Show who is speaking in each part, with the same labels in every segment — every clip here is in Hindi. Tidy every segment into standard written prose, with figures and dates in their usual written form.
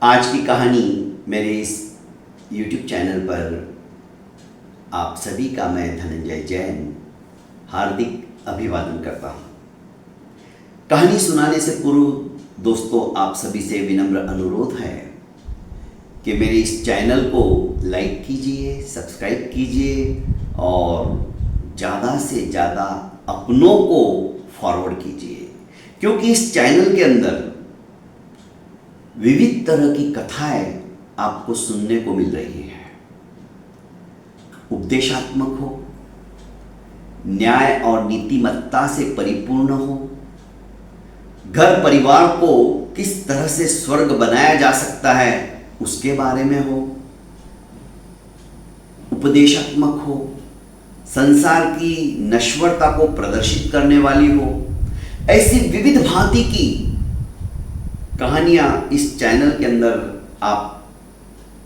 Speaker 1: आज की कहानी मेरे इस YouTube चैनल पर आप सभी का मैं धनंजय जैन हार्दिक अभिवादन करता हूँ। कहानी सुनाने से पूर्व दोस्तों आप सभी से विनम्र अनुरोध है कि मेरे इस चैनल को लाइक कीजिए, सब्सक्राइब कीजिए और ज़्यादा से ज़्यादा अपनों को फॉरवर्ड कीजिए, क्योंकि इस चैनल के अंदर विविध तरह की कथाएं आपको सुनने को मिल रही हैं। उपदेशात्मक हो, न्याय और नीतिमत्ता से परिपूर्ण हो, घर परिवार को किस तरह से स्वर्ग बनाया जा सकता है उसके बारे में हो, उपदेशात्मक हो, संसार की नश्वरता को प्रदर्शित करने वाली हो, ऐसी विविध भांति की कहानियां इस चैनल के अंदर आप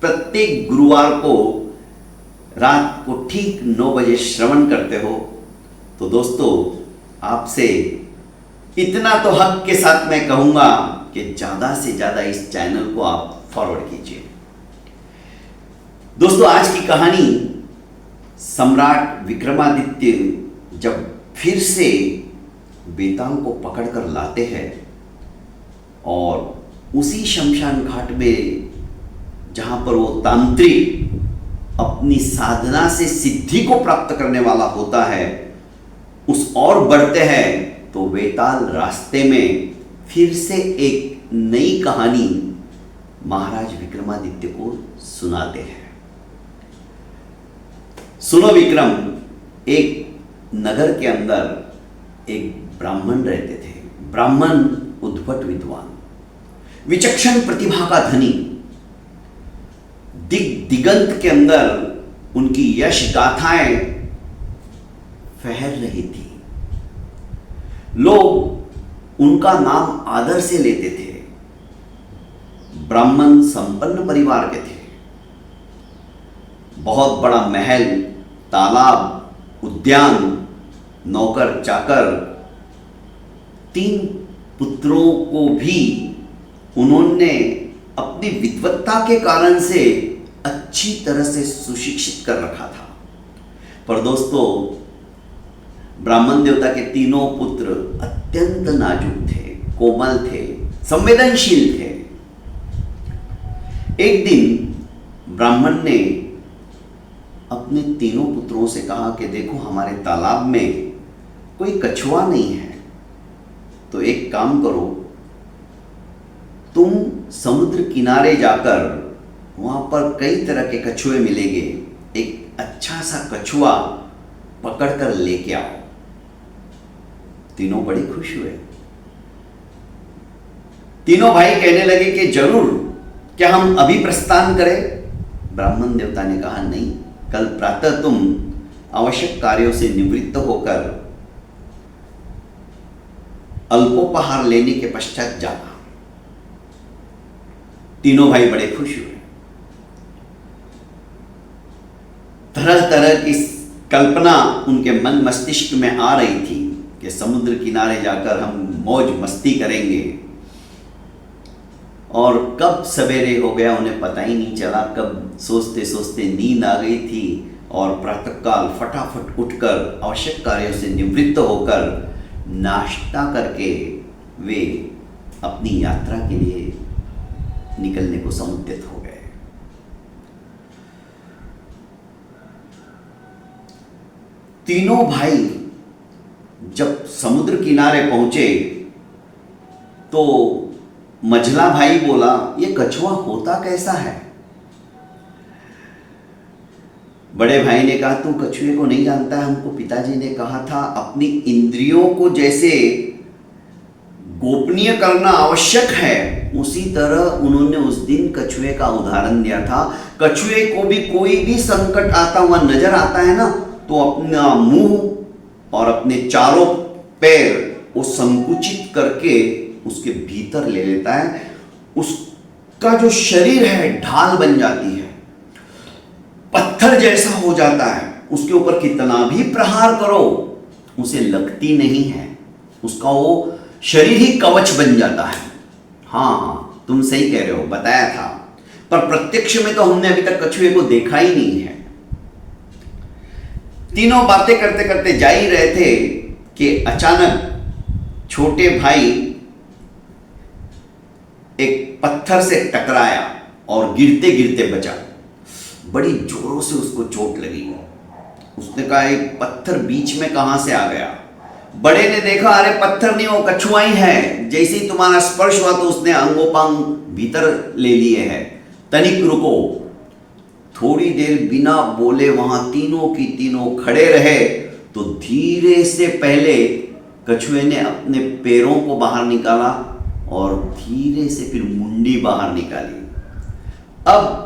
Speaker 1: प्रत्येक गुरुवार को रात को ठीक 9 बजे श्रवण करते हो। तो दोस्तों आपसे इतना तो हक के साथ मैं कहूंगा कि ज़्यादा से ज़्यादा इस चैनल को आप फॉरवर्ड कीजिए। दोस्तों आज की कहानी सम्राट विक्रमादित्य जब फिर से बेताल को पकड़कर लाते हैं और उसी शमशान घाट में जहां पर वो तांत्रिक अपनी साधना से सिद्धि को प्राप्त करने वाला होता है, उस और बढ़ते हैं तो बेताल रास्ते में फिर से एक नई कहानी महाराज विक्रमादित्य को सुनाते हैं। सुनो विक्रम, एक नगर के अंदर एक ब्राह्मण रहते थे। ब्राह्मण उद्भट विद्वान, विचक्षण प्रतिभा का धनी, दिगंत के अंदर उनकी यश गाथाएं फहर रही थी। लोग उनका नाम आदर से लेते थे। ब्राह्मण संपन्न परिवार के थे। बहुत बड़ा महल, तालाब, उद्यान, नौकर चाकर, 3 पुत्रों को भी उन्होंने अपनी विद्वत्ता के कारण से अच्छी तरह से सुशिक्षित कर रखा था। पर दोस्तों ब्राह्मण देवता के 3 पुत्र अत्यंत नाजुक थे, कोमल थे, संवेदनशील थे। एक दिन ब्राह्मण ने अपने 3 पुत्रों से कहा कि देखो हमारे तालाब में कोई कछुआ नहीं है, तो एक काम करो, तुम समुद्र किनारे जाकर वहां पर कई तरह के कछुए मिलेंगे, एक अच्छा सा कछुआ पकड़कर लेके आओ। तीनों बड़े खुश हुए। तीनों भाई कहने लगे कि जरूर, क्या हम अभी प्रस्थान करें? ब्राह्मण देवता ने कहा नहीं, कल प्रातः तुम आवश्यक कार्यों से निवृत्त होकर अल्पोपहार लेने के पश्चात जाना। तीनों भाई बड़े खुश हुए। तरह तरह की कल्पना उनके मन मस्तिष्क में आ रही थी कि समुद्र किनारे जाकर हम मौज मस्ती करेंगे। और कब सवेरे हो गया उन्हें पता ही नहीं चला, कब सोचते सोचते नींद आ गई थी और प्रातःकाल फटाफट उठकर आवश्यक कार्यों से निवृत्त होकर नाश्ता करके वे अपनी यात्रा के लिए निकलने को समुद्यत हो गए। तीनों भाई जब समुद्र किनारे पहुंचे तो मझला भाई बोला, ये कछुआ होता कैसा है? बड़े भाई ने कहा, तू कछुए को नहीं जानता है, हमको पिताजी ने कहा था अपनी इंद्रियों को जैसे गोपनीय करना आवश्यक है, उसी तरह उन्होंने उस दिन कछुए का उदाहरण दिया था। कछुए को भी कोई भी संकट आता हुआ नजर आता है ना, तो अपना मुंह और अपने चारों पैर वो संकुचित करके उसके भीतर ले लेता है। उसका जो शरीर है ढाल बन जाती है, पत्थर जैसा हो जाता है। उसके ऊपर कितना भी प्रहार करो उसे लगती नहीं है, उसका वो शरीर ही कवच बन जाता है। हाँ, तुम सही कह रहे हो, बताया था, पर प्रत्यक्ष में तो हमने अभी तक कछुए को देखा ही नहीं है। तीनों बातें करते करते जा ही रहे थे कि अचानक छोटे भाई एक पत्थर से टकराया और गिरते गिरते बचा। बड़ी जोरों से उसको चोट लगी। उसने कहा एक पत्थर बीच में कहां से आ गया। बड़े ने देखा, अरे पत्थर नहीं, वो कछुआ ही है। जैसे ही तुम्हारा स्पर्श हुआ तो उसने अंगोपांग भीतर ले लिए हैं। तनिक रुको। थोड़ी देर बिना बोले वहां तीनों की तीनों खड़े रहे तो धीरे से पहले कछुए ने अपने पैरों को बाहर निकाला और धीरे से फिर मुंडी बाहर निकाली। अब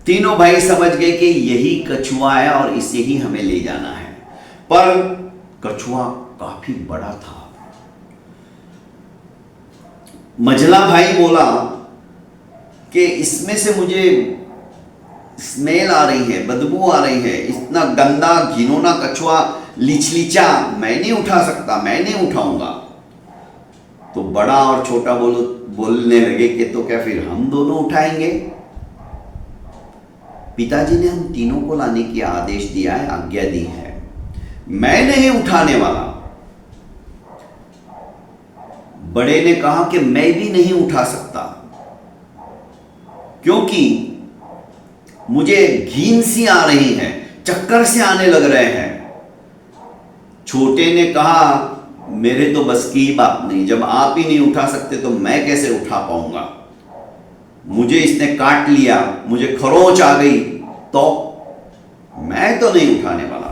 Speaker 1: तीनों भाई समझ गए कि यही कछुआ है और इसे ही हमें ले जाना है। पर कछुआ काफी बड़ा था। मझला भाई बोला कि इसमें से मुझे स्मेल आ रही है, बदबू आ रही है, इतना गंदा घिनौना कछुआ लिचलिचा मैं नहीं उठा सकता, मैं नहीं उठाऊंगा। तो बड़ा और छोटा बोलने लगे कि तो क्या फिर हम दोनों उठाएंगे। पिताजी ने हम तीनों को लाने की आदेश दिया है, आज्ञा दी है। मैं नहीं उठाने वाला। बड़े ने कहा कि मैं भी नहीं उठा सकता क्योंकि मुझे घीन सी आ रही है, चक्कर से आने लग रहे हैं। छोटे ने कहा मेरे तो बस की बात नहीं, जब आप ही नहीं उठा सकते तो मैं कैसे उठा पाऊंगा। मुझे इसने काट लिया, मुझे खरोंच आ गई तो मैं तो नहीं उठाने वाला।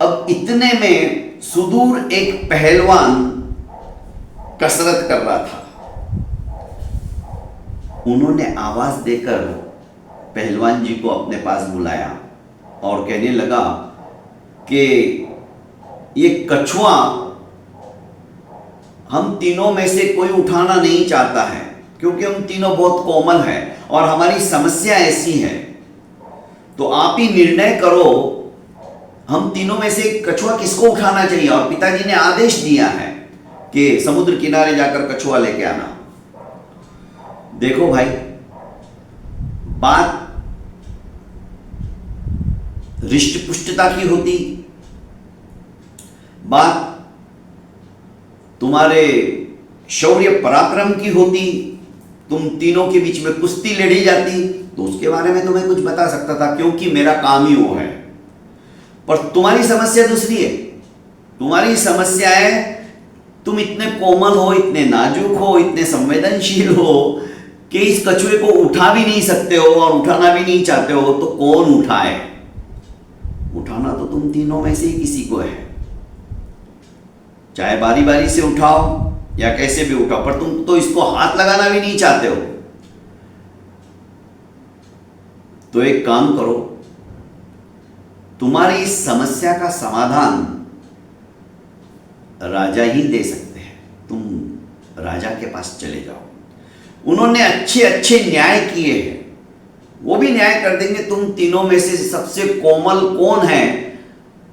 Speaker 1: अब इतने में सुदूर एक पहलवान कसरत कर रहा था। उन्होंने आवाज देकर पहलवान जी को अपने पास बुलाया और कहने लगा कि ये कछुआ हम तीनों में से कोई उठाना नहीं चाहता है क्योंकि हम तीनों बहुत कोमल हैं और हमारी समस्या ऐसी है। तो आप ही निर्णय करो, हम तीनों में से कछुआ किसको उठाना चाहिए। और पिताजी ने आदेश दिया है कि समुद्र किनारे जाकर कछुआ लेके आना। देखो भाई, बात रिष्ट पुष्टता की होती, बात तुम्हारे शौर्य पराक्रम की होती, तुम तीनों के बीच में कुश्ती लड़ी जाती तो उसके बारे में तो मैं कुछ बता सकता था क्योंकि मेरा काम ही वो है। पर तुम्हारी समस्या दूसरी है। तुम्हारी समस्या है तुम इतने कोमल हो, इतने नाजुक हो, इतने संवेदनशील हो कि इस कछुए को उठा भी नहीं सकते हो और उठाना भी नहीं चाहते हो। तो कौन उठाए? उठाना तो तुम तीनों में से ही किसी को है, चाहे बारी बारी से उठाओ या कैसे भी उठाओ, पर तुम तो इसको हाथ लगाना भी नहीं चाहते हो। तो एक काम करो, तुम्हारी इस समस्या का समाधान राजा ही दे सकते हैं। तुम राजा के पास चले जाओ, उन्होंने अच्छे अच्छे न्याय किए हैं, वो भी न्याय कर देंगे। तुम तीनों में से सबसे कोमल कौन है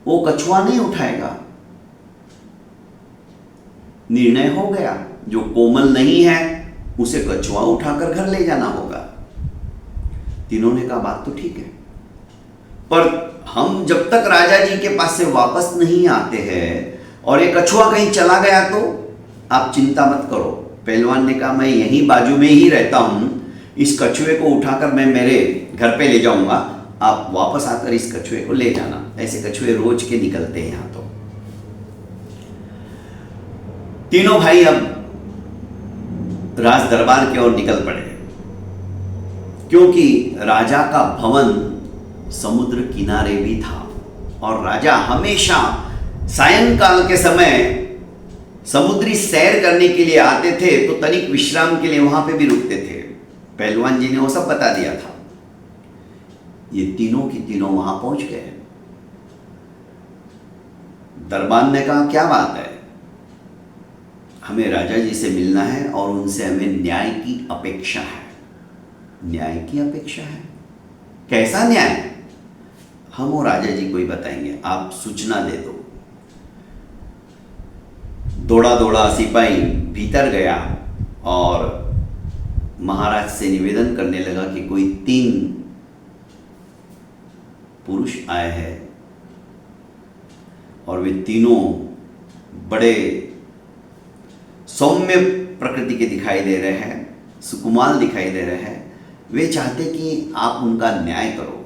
Speaker 1: वो कछुआ नहीं उठाएगा। निर्णय हो गया, जो कोमल नहीं है उसे कछुआ उठाकर घर ले जाना होगा। तीनों ने कहा बात तो ठीक है, पर हम जब तक राजा जी के पास से वापस नहीं आते हैं और ये कछुआ कहीं चला गया तो आप चिंता मत करो। पहलवान ने कहा मैं यहीं बाजू में ही रहता हूं, इस कछुए को उठाकर मैं मेरे घर पे ले जाऊंगा, आप वापस आकर इस कछुए को ले जाना। ऐसे कछुए रोज के निकलते हैं यहां। तो तीनों भाई अब राज दरबार की ओर निकल पड़े क्योंकि राजा का भवन समुद्र किनारे भी था और राजा हमेशा सायंकाल के समय समुद्री सैर करने के लिए आते थे तो तनिक विश्राम के लिए वहां पे भी रुकते थे। पहलवान जी ने वो सब बता दिया था। ये तीनों की तीनों वहां पहुंच गए। दरबान ने कहा क्या बात है, हमें राजा जी से मिलना है और उनसे हमें न्याय की अपेक्षा है। न्याय की अपेक्षा है? कैसा न्याय? हम वो राजा जी को ही बताएंगे, आप सूचना दे दो। दौड़ा दौड़ा सिपाही भीतर गया और महाराज से निवेदन करने लगा कि कोई 3 पुरुष आए हैं और वे तीनों बड़े सौम्य प्रकृति के दिखाई दे रहे हैं, सुकुमार दिखाई दे रहे हैं। वे चाहते कि आप उनका न्याय करो।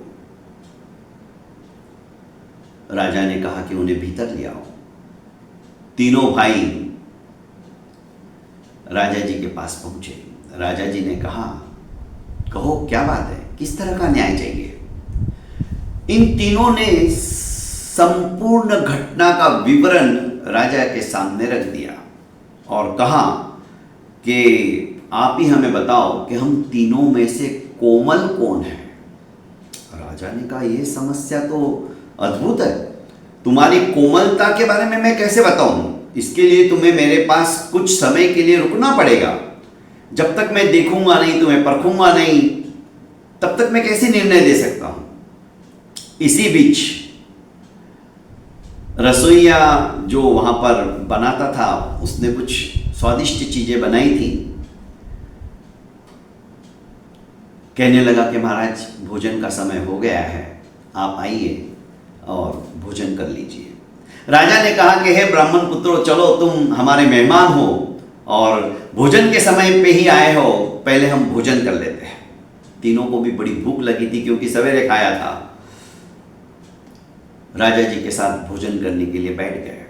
Speaker 1: राजा ने कहा कि उन्हें भीतर ले आओ। तीनों भाई राजा जी के पास पहुंचे। राजा जी ने कहा, कहो क्या बात है, किस तरह का न्याय चाहिए? इन तीनों ने संपूर्ण घटना का विवरण राजा के सामने रख दिया और कहा कि आप ही हमें बताओ कि हम तीनों में से कोमल कौन है। राजा ने कहा, यह समस्या तो अद्भुत है, तुम्हारी कोमलता के बारे में मैं कैसे बताऊं? इसके लिए तुम्हें मेरे पास कुछ समय के लिए रुकना पड़ेगा। जब तक मैं देखूंगा नहीं, तुम्हें परखूंगा नहीं, तब तक मैं कैसे निर्णय दे सकता हूं? इसी बीच रसोइया जो वहां पर बनाता था, उसने कुछ स्वादिष्ट चीजें बनाई थी। कहने लगा कि महाराज, भोजन का समय हो गया है, आप आइए और भोजन कर लीजिए। राजा ने कहा कि हे ब्राह्मण पुत्रों, चलो तुम हमारे मेहमान हो और भोजन के समय पे ही आए हो, पहले हम भोजन कर लेते हैं। तीनों को भी बड़ी भूख लगी थी क्योंकि सवेरे खाया था। राजा जी के साथ भोजन करने के लिए बैठ गए,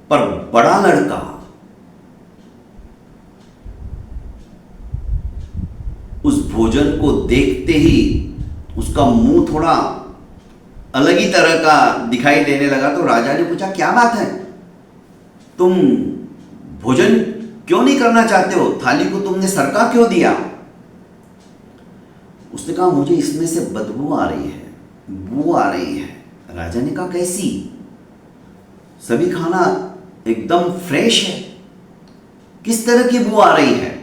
Speaker 1: पर बड़ा लड़का उस भोजन को देखते ही उसका मुंह थोड़ा अलग ही तरह का दिखाई देने लगा। तो राजा ने पूछा, क्या बात है, तुम भोजन क्यों नहीं करना चाहते हो? थाली को तुमने सरका क्यों दिया? उसने कहा, मुझे इसमें से बदबू आ रही है, बू आ रही है। राजा ने कहा, कैसी? सभी खाना एकदम फ्रेश है, किस तरह की बू आ रही है?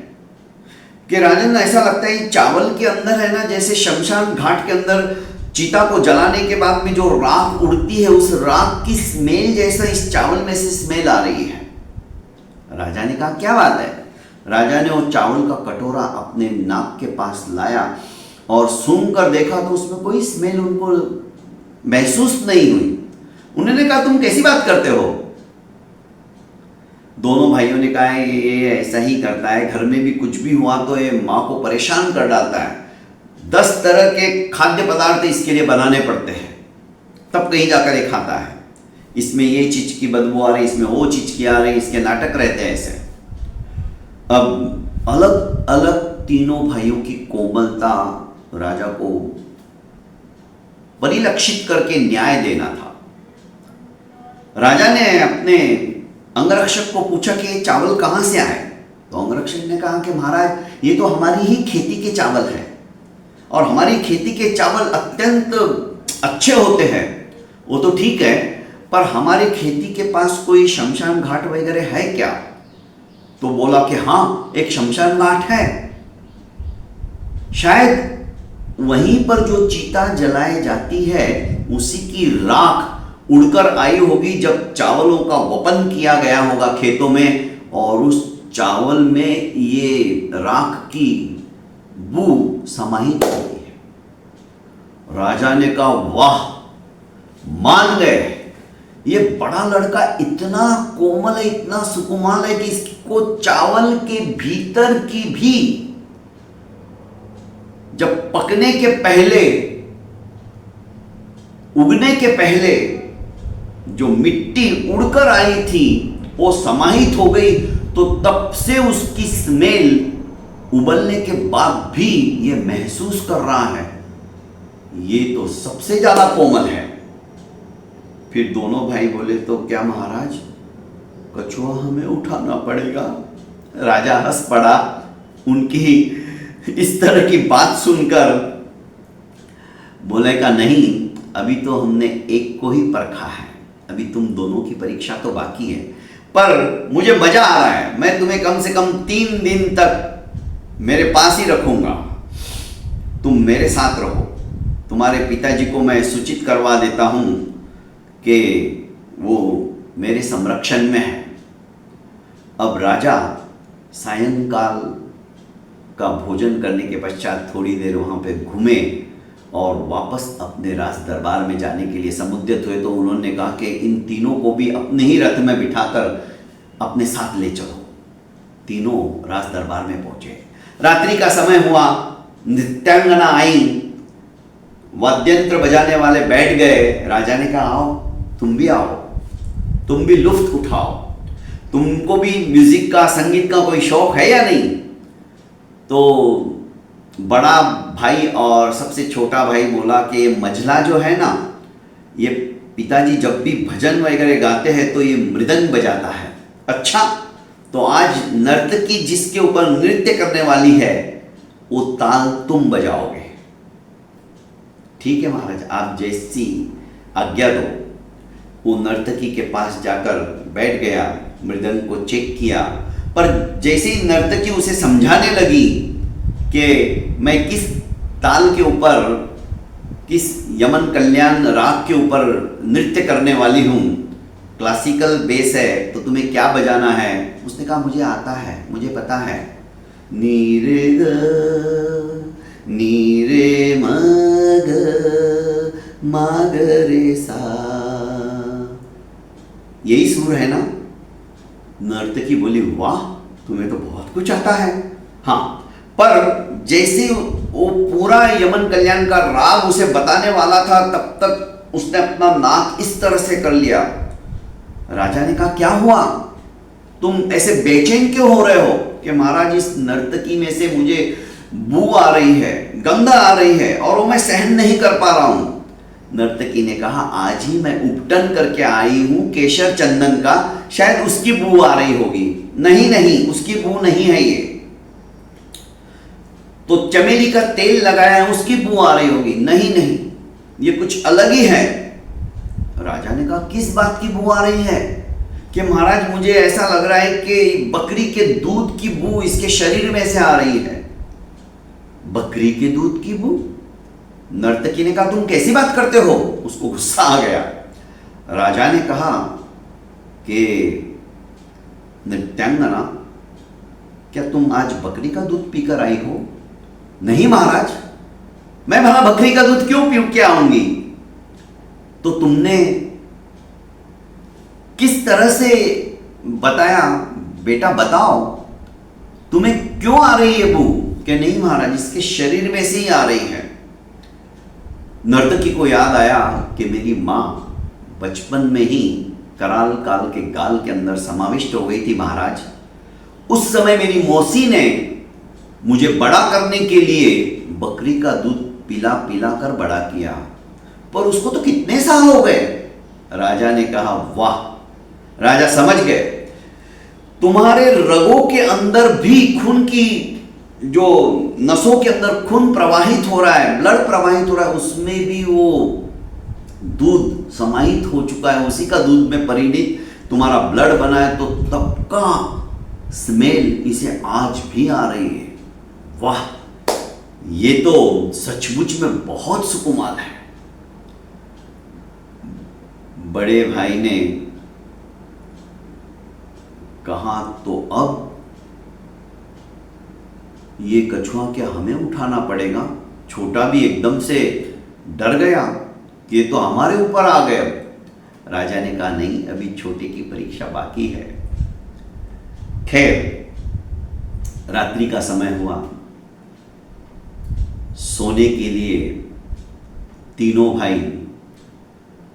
Speaker 1: कि राजन, ऐसा लगता है चावल के अंदर है ना, जैसे शमशान घाट के अंदर चीता को जलाने के बाद में जो राख उड़ती है, उस राख की स्मेल जैसा इस चावल में से स्मेल आ रही है। राजा ने कहा, क्या बात है? राजा ने वो चावल का कटोरा अपने नाक के पास लाया और सूंघ कर देखा तो उसमें कोई स्मेल उनको महसूस नहीं हुई। उन्होंने कहा, तुम कैसी बात करते हो? दोनों भाइयों ने कहा, ये ऐसा ही करता है, घर में भी कुछ भी हुआ तो ये माँ को परेशान कर डालता है। 10 तरह के खाद्य पदार्थ इसके लिए बनाने पड़ते हैं, तब कहीं जाकर ये खाता है। इसमें ये चीज की बदबू आ रही, इसमें वो चीज की आ रही, इसके नाटक रहते हैं ऐसे। अब अलग अलग तीनों भाइयों की कोमलता राजा को परिलक्षित करके न्याय देना था। राजा ने अपने अंगरक्षक को पूछा कि ये चावल कहाँ से आए? तो अंगरक्षक ने कहा कि महाराज, ये तो हमारी ही खेती के चावल है और हमारी खेती के चावल अत्यंत अच्छे होते हैं। वो तो ठीक है, पर हमारे खेती के पास कोई शमशान घाट वगैरह है क्या? तो बोला कि हाँ, एक शमशान घाट है। शायद वहीं पर जो चीता जलाई जाती है उसी की राख उड़कर आई होगी जब चावलों का वपन किया गया होगा खेतों में, और उस चावल में ये राख की बू समाहित हो गई है। राजा ने कहा, वाह, मान गए, ये बड़ा लड़का इतना कोमल है, इतना सुकुमार है कि इसको चावल के भीतर की भी जब पकने के पहले, उगने के पहले जो मिट्टी उड़कर आई थी वो समाहित हो गई, तो तब से उसकी स्मेल उबलने के बाद भी ये महसूस कर रहा है, ये तो सबसे ज्यादा कोमल है। फिर दोनों भाई बोले, तो क्या महाराज, कछुआ हमें उठाना पड़ेगा? राजा हंस पड़ा उनकी इस तरह की बात सुनकर। बोलेगा, नहीं, अभी तो हमने एक को ही परखा है, अभी तुम दोनों की परीक्षा तो बाकी है, पर मुझे मजा आ रहा है। मैं तुम्हें कम से कम 3 दिन तक मेरे पास ही रखूंगा, तुम मेरे साथ रहो। तुम्हारे पिताजी को मैं सूचित करवा देता हूं कि वो मेरे संरक्षण में है। अब राजा सायंकाल का भोजन करने के पश्चात थोड़ी देर वहाँ पे घूमे और वापस अपने राज दरबार में जाने के लिए समुद्यत हुए, तो उन्होंने कहा कि इन तीनों को भी अपने ही रथ में बिठाकर अपने साथ ले चलो। तीनों राज दरबार में पहुंचे। रात्रि का समय हुआ, नृत्यांगना आई, वाद्यंत्र बजाने वाले बैठ गए। राजा ने कहा आओ, तुम भी आओ, तुम भी लुत्फ उठाओ, तुमको भी म्यूजिक का, संगीत का कोई शौक है या नहीं? तो बड़ा भाई और सबसे छोटा भाई बोला कि मझला जो है ना, ये पिताजी जब भी भजन वगैरह गाते हैं तो ये मृदंग बजाता है। अच्छा, तो आज नर्तकी जिसके ऊपर नृत्य करने वाली है वो ताल तुम बजाओगे। ठीक है महाराज, आप जैसी आज्ञा दो। वो नर्तकी के पास जाकर बैठ गया, मृदंग को चेक किया, पर जैसे ही नर्तकी उसे समझाने लगी कि मैं किस ताल के ऊपर, किस यमन कल्याण राग के ऊपर नृत्य करने वाली हूँ, क्लासिकल बेस है तो तुम्हें क्या बजाना है? उसने कहा मुझे आता है, मुझे पता है, नी रे ग, नी रे म ग, मा ग रे सा, यही सुर है ना? नर्तकी बोली वाह, तुम्हें तो बहुत कुछ आता है। हाँ, पर जैसे वो पूरा यमन कल्याण का राग उसे बताने वाला था, तब तक उसने अपना नाक इस तरह से कर लिया। राजा ने कहा क्या हुआ, तुम ऐसे बेचैन क्यों हो रहे हो? कि महाराज इस नर्तकी में से मुझे बू आ रही है, गंध आ रही है और वो मैं सहन नहीं कर पा रहा हूं। नर्तकी ने कहा आज ही मैं उपटन करके आई हूं केशर चंदन का, शायद उसकी बू आ रही होगी। नहीं नहीं, उसकी बू नहीं है ये तो चमेली का तेल लगाया है, उसकी बू आ रही होगी। नहीं नहीं, ये कुछ अलग ही है। राजा ने कहा किस बात की बू आ रही है? कि महाराज मुझे ऐसा लग रहा है कि बकरी के दूध की बू इसके शरीर में से आ रही है। बकरी के दूध की बू? नर्तकी ने कहा तुम कैसी बात करते हो? उसको गुस्सा आ गया। राजा ने कहा कि नृत्यांगना, क्या तुम आज बकरी का दूध पीकर आई हो? नहीं महाराज, मैं भला बकरी का दूध क्यों पी के आऊंगी? तो तुमने किस तरह से बताया? बेटा बताओ, तुम्हें क्यों आ रही है बू? कि नहीं महाराज, इसके शरीर में से ही आ रही है। नर्तकी को याद आया कि मेरी मां बचपन में ही कराल काल के गाल के अंदर समाविष्ट हो गई थी महाराज। उस समय मेरी मौसी ने मुझे बड़ा करने के लिए बकरी का दूध पिला पिला कर बड़ा किया, पर उसको तो कितने साल हो गए। राजा ने कहा वाह। राजा समझ गए, तुम्हारे रगों के अंदर भी खून की जो नसों के अंदर खून प्रवाहित हो रहा है, ब्लड प्रवाहित हो रहा है, उसमें भी वो दूध समाहित हो चुका है, उसी का दूध में परिणित तुम्हारा ब्लड बना है, तो तब का स्मेल इसे आज भी आ रही है। वाह, ये तो सचमुच में बहुत सुकुमार है। बड़े भाई ने कहा तो अब ये कछुआ क्या हमें उठाना पड़ेगा? छोटा भी एकदम से डर गया कि ये तो हमारे ऊपर आ गए। राजा ने कहा नहीं, अभी छोटे की परीक्षा बाकी है। खैर, रात्रि का समय हुआ, सोने के लिए तीनों भाई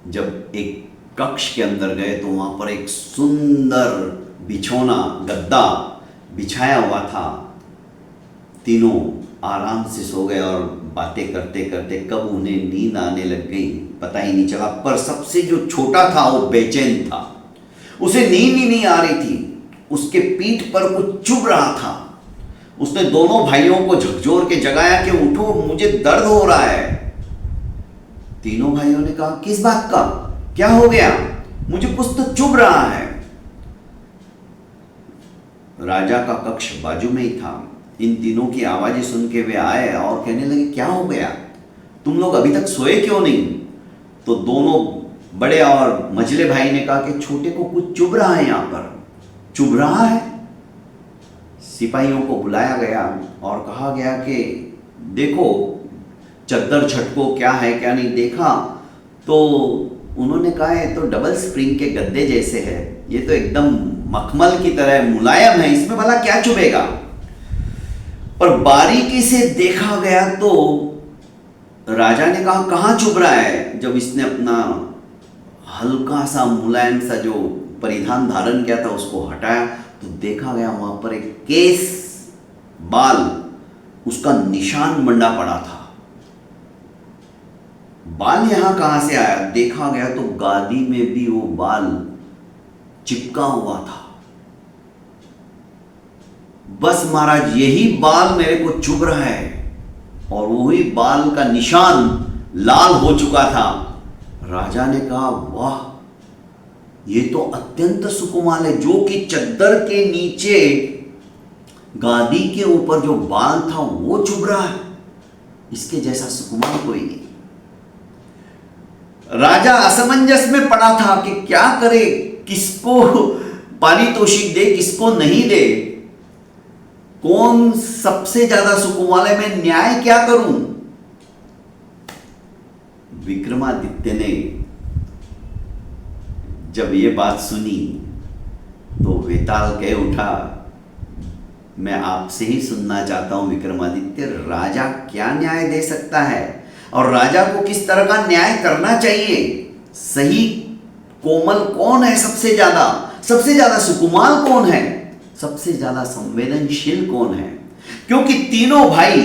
Speaker 1: जब एक कक्ष के अंदर गए तो वहां पर एक सुंदर बिछौना, गद्दा बिछाया हुआ था। तीनों आराम से सो गए और बातें करते करते कब उन्हें नींद आने लग गई पता ही नहीं चला। पर सबसे जो छोटा था वो बेचैन था, उसे नींद ही नहीं आ रही थी, उसके पीठ पर कुछ चुभ रहा था। उसने दोनों भाइयों को झकझोर के जगाया कि उठो, मुझे दर्द हो रहा है। तीनों भाइयों ने कहा किस बात का, क्या हो गया? मुझे कुछ तो चुभ रहा है। राजा का कक्ष बाजू में ही था। इन तीनों की आवाजें सुन के वे आए और कहने लगे क्या हो गया, तुम लोग अभी तक सोए क्यों नहीं? तो दोनों बड़े और मझले भाई ने कहा कि छोटे को कुछ चुभ रहा है, यहां पर चुभ रहा है। सिपाहियों को बुलाया गया और कहा गया कि देखो चद्दर झटको क्या है क्या नहीं। देखा तो उन्होंने कहा ये तो डबल स्प्रिंग के गद्दे जैसे है, ये तो एकदम मखमल की तरह मुलायम है, इसमें भला क्या चुभेगा। पर बारीकी से देखा गया तो राजा ने कहा कहाँ चुभ रहा है। जब इसने अपना हल्का सा मुलायम सा जो परिधान धारण किया था उसको हटाया तो देखा गया वहां पर एक केस बाल उसका निशान बंधा पड़ा था। बाल यहां कहां से आया, देखा गया तो गादी में भी वो बाल चिपका हुआ था। बस महाराज यही बाल मेरे को चुभ रहा है, और वही बाल का निशान लाल हो चुका था। राजा ने कहा वाह, ये तो अत्यंत सुकुमार है, जो कि चद्दर के नीचे गादी के ऊपर जो बाल था वो चुभ रहा है, इसके जैसा सुकुमार कोई नहीं। राजा असमंजस में पड़ा था कि क्या करे, किसको पारितोषिक दे किसको नहीं दे, कौन सबसे ज्यादा सुकुमार है, मैं न्याय क्या करूं। विक्रमादित्य ने जब ये बात सुनी तो वेताल कह उठा, मैं आपसे ही सुनना चाहता हूं विक्रमादित्य, राजा क्या न्याय दे सकता है और राजा को किस तरह का न्याय करना चाहिए। सही कोमल कौन है, सबसे ज्यादा सुकुमार कौन है, सबसे ज्यादा संवेदनशील कौन है। क्योंकि तीनों भाई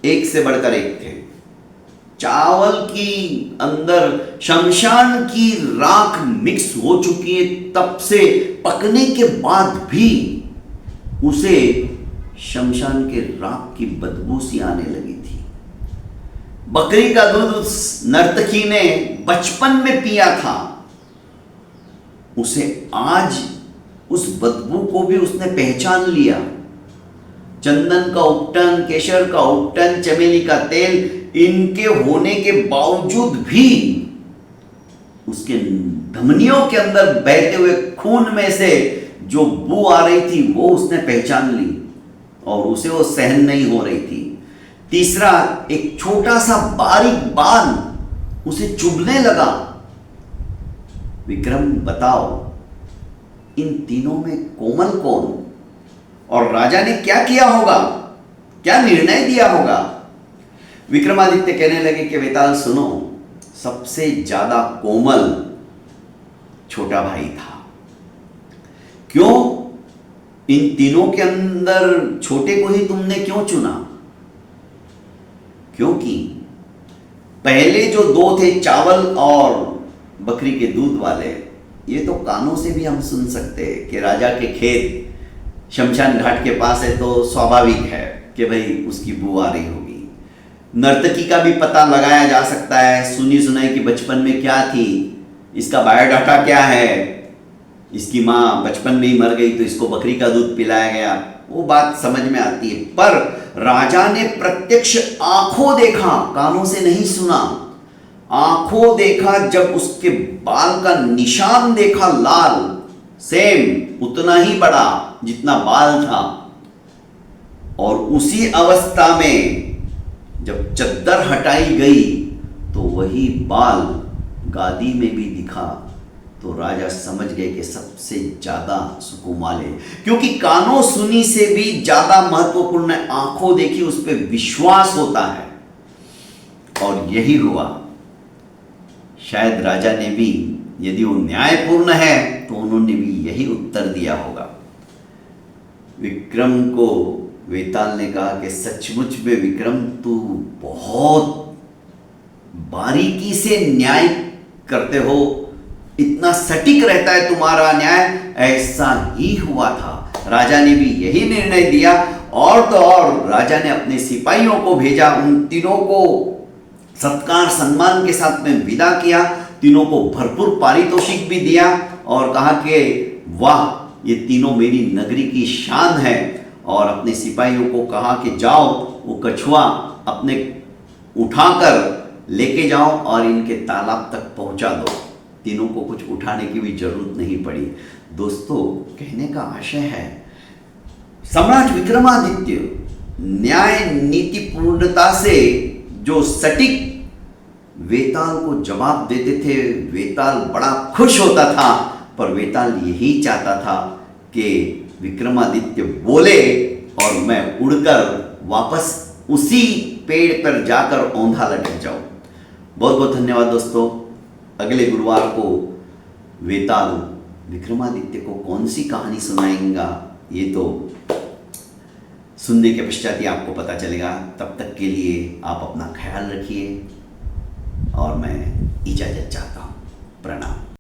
Speaker 1: एक से बढ़कर एक थे। चावल की अंदर शमशान की राख मिक्स हो चुकी है, तब से पकने के बाद भी उसे शमशान के राख की बदबू सी आने लगी थी। बकरी का दूध उस नर्तकी ने बचपन में पिया था, उसे आज उस बदबू को भी उसने पहचान लिया। चंदन का उपटन, केशर का उपटन, चमेली का तेल, इनके होने के बावजूद भी उसके धमनियों के अंदर बहते हुए खून में से जो बू आ रही थी वो उसने पहचान ली और उसे वो सहन नहीं हो रही थी। तीसरा, एक छोटा सा बारीक बाल उसे चुभने लगा। विक्रम बताओ, इन तीनों में कोमल कौन? और राजा ने क्या किया होगा, क्या निर्णय दिया होगा? विक्रमादित्य कहने लगे कि वेताल सुनो, सबसे ज्यादा कोमल छोटा भाई था। क्यों? इन तीनों के अंदर छोटे को ही तुमने क्यों चुना? क्योंकि पहले जो दो थे, चावल और बकरी के दूध वाले, ये तो कानों से भी हम सुन सकते हैं कि राजा के खेत शमशान घाट के पास है, तो स्वाभाविक है कि भाई उसकी बू आ रही होगी। नर्तकी का भी पता लगाया जा सकता है, सुनी सुनाई कि बचपन में क्या थी, इसका बायोडाटा क्या है, इसकी माँ बचपन में ही मर गई तो इसको बकरी का दूध पिलाया गया, वो बात समझ में आती है। पर राजा ने प्रत्यक्ष आंखों देखा, कानों से नहीं सुना, आंखों देखा। जब उसके बाल का निशान देखा लाल, सेम उतना ही बड़ा जितना बाल था, और उसी अवस्था में जब चद्दर हटाई गई तो वही बाल गादी में भी दिखा, तो राजा समझ गए कि सबसे ज्यादा सुकुमार है। क्योंकि कानों सुनी से भी ज्यादा महत्वपूर्ण है आंखों देखी, उस पर विश्वास होता है। और यही हुआ। शायद राजा ने भी, यदि वो न्यायपूर्ण है तो उन्होंने भी यही उत्तर दिया होगा। विक्रम को वेताल ने कहा कि सचमुच में विक्रम, तू बहुत बारीकी से न्याय करते हो, इतना सटीक रहता है तुम्हारा न्याय। ऐसा ही हुआ था, राजा ने भी यही निर्णय दिया। और तो और राजा ने अपने सिपाहियों को भेजा, उन तीनों को सत्कार सम्मान के साथ में विदा किया, तीनों को भरपूर पारितोषिक भी दिया और कहा कि वाह, ये तीनों मेरी नगरी की शान है। और अपने सिपाहियों को कहा कि जाओ, वो कछुआ अपने उठाकर लेके जाओ और इनके तालाब तक पहुंचा दो। तीनों को कुछ उठाने की भी जरूरत नहीं पड़ी। दोस्तों, कहने का आशय है, सम्राट विक्रमादित्य न्याय नीतिपूर्णता से जो सटीक वेताल को जवाब देते थे, वेताल बड़ा खुश होता था, पर वेताल यही चाहता था कि विक्रमादित्य बोले और मैं उड़कर वापस उसी पेड़ पर जाकर औंधा लटक जाऊं। बहुत बहुत धन्यवाद दोस्तों। अगले गुरुवार को वेताल विक्रमादित्य को कौन सी कहानी सुनाएगा ये तो सुनने के पश्चात ही आपको पता चलेगा। तब तक के लिए आप अपना ख्याल रखिए और मैं इजाज़त चाहता हूँ। प्रणाम।